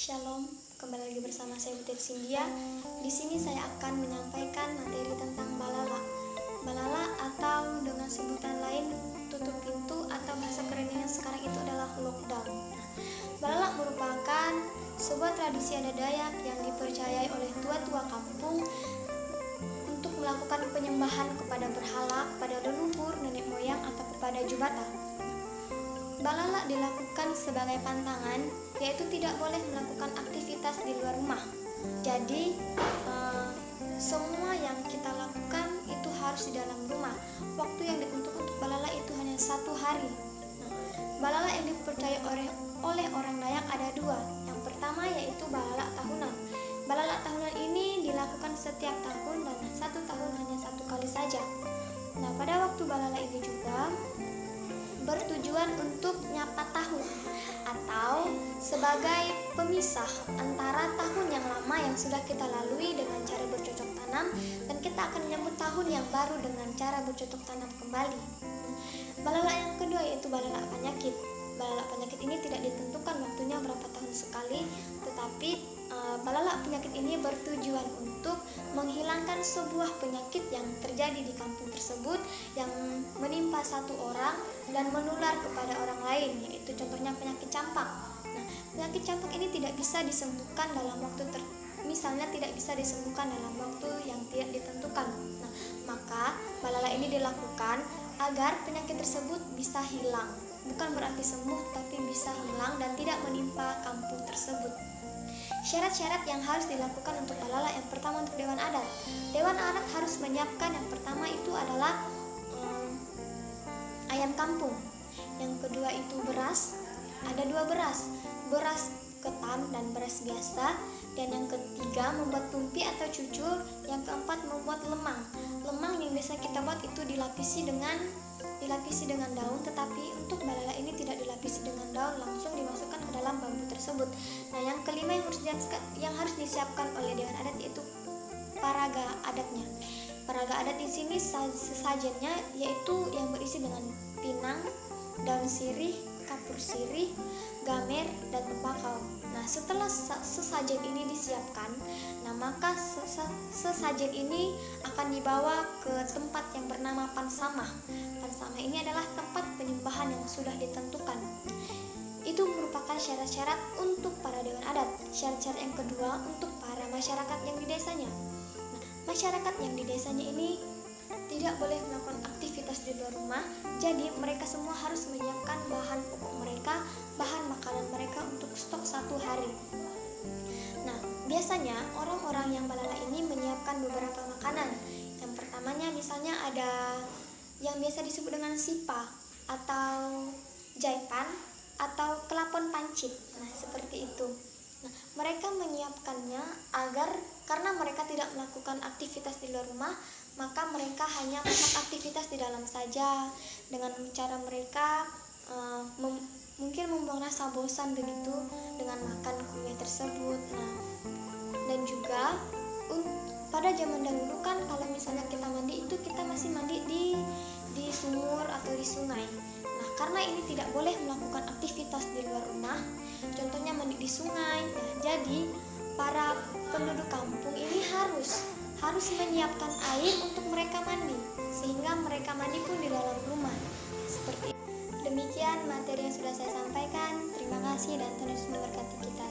Shalom, kembali lagi bersama saya Butet Sindia. Di sini saya akan menyampaikan materi tentang balala. Balala atau dengan sebutan lain tutup pintu atau bahasa kerennya sekarang itu adalah lockdown. Balala merupakan sebuah tradisi adat Dayak yang dipercayai oleh tua-tua kampung untuk melakukan penyembahan kepada berhala, kepada leluhur, nenek moyang atau kepada jubata. Balala dilakukan sebagai pantangan, yaitu tidak boleh melakukan aktivitas di luar rumah. Jadi semua yang kita lakukan itu harus di dalam rumah. Waktu yang ditentukan untuk balala itu hanya 1 hari. Balala yang dipercaya oleh orang Dayak ada 2. Yang pertama yaitu balala tahunan. Balala tahunan ini dilakukan setiap tahun dan 1 tahun hanya 1 kali saja. Nah, pada waktu balala ini juga bertujuan untuk nyapa tahun atau sebagai pemisah antara tahun yang lama yang sudah kita lalui dengan cara bercocok tanam dan kita akan menyambut tahun yang baru dengan cara bercocok tanam kembali. Balala yang kedua yaitu balala penyakit. Balala penyakit ini tidak ditentukan waktunya berapa tahun sekali, tetapi balala penyakit ini bertujuan untuk menghilangkan sebuah penyakit yang terjadi di kampung tersebut yang menimpa satu orang dan menular kepada orang lain, yaitu contohnya penyakit campak. Nah, penyakit campak ini tidak bisa disembuhkan dalam waktu misalnya tidak bisa disembuhkan dalam waktu yang tidak ditentukan. Nah, maka balala ini dilakukan agar penyakit tersebut bisa hilang. Bukan berarti sembuh, tapi bisa hilang dan tidak menimpa kampung tersebut. Syarat-syarat yang harus dilakukan untuk balala, yang pertama untuk Dewan Adat. Dewan Adat harus menyiapkan yang pertama itu adalah ayam kampung. Yang kedua itu beras, ada 2 beras, beras ketan dan beras biasa. Dan yang ketiga membuat tumpi atau cucur. Yang keempat membuat lemang. Lemang yang biasa kita buat itu dilapisi dengan daun, tetapi untuk balala ini tidak dilapisi dengan daun, langsung dimasukkan ke dalam bambu tersebut. Nah, yang kelima yang harus disiapkan oleh Dewan Adat yaitu paraga adatnya. Paraga adat di sini sesajennya yaitu yang berisi dengan pinang, daun sirih, kapur sirih, gamer, dan tembakau. Nah, setelah sesajen ini disiapkan, nah maka sesajen ini akan dibawa ke tempat yang bernama Pansamah. Pansamah ini adalah tempat penyembahan yang sudah ditentukan. Itu merupakan syarat-syarat untuk para Dewan Adat. Syarat-syarat yang kedua untuk para masyarakat yang di desanya. Nah, masyarakat yang di desanya ini tidak boleh melakukan aktivitas di luar rumah, jadi mereka semua harus menyiapkan bahan pokok mereka, bahan makanan mereka untuk stok 1 hari. Nah, biasanya orang-orang yang balala ini menyiapkan beberapa makanan. Yang pertamanya misalnya ada yang biasa disebut dengan sipa atau jaitan atau kelapon pancit. Nah, seperti itu. Nah, mereka menyiapkannya agar karena mereka tidak melakukan aktivitas di luar rumah, maka mereka hanya melakukan aktivitas di dalam saja. Dengan cara mereka mungkin membuang rasa bosan begitu dengan makan kue tersebut. Nah, dan juga pada zaman dahulu kan kalau misalnya kita mandi itu kita masih mandi di sumur atau di sungai. Nah, karena ini tidak boleh melakukan aktivitas di luar rumah, contohnya mandi di sungai. Nah, jadi para penduduk kampung ini harus menyiapkan air untuk mereka mandi, sehingga mereka mandi pun di dalam rumah. Seperti demikian materi yang sudah saya sampaikan. Terima kasih dan Tuhan Yesus memberkati kita.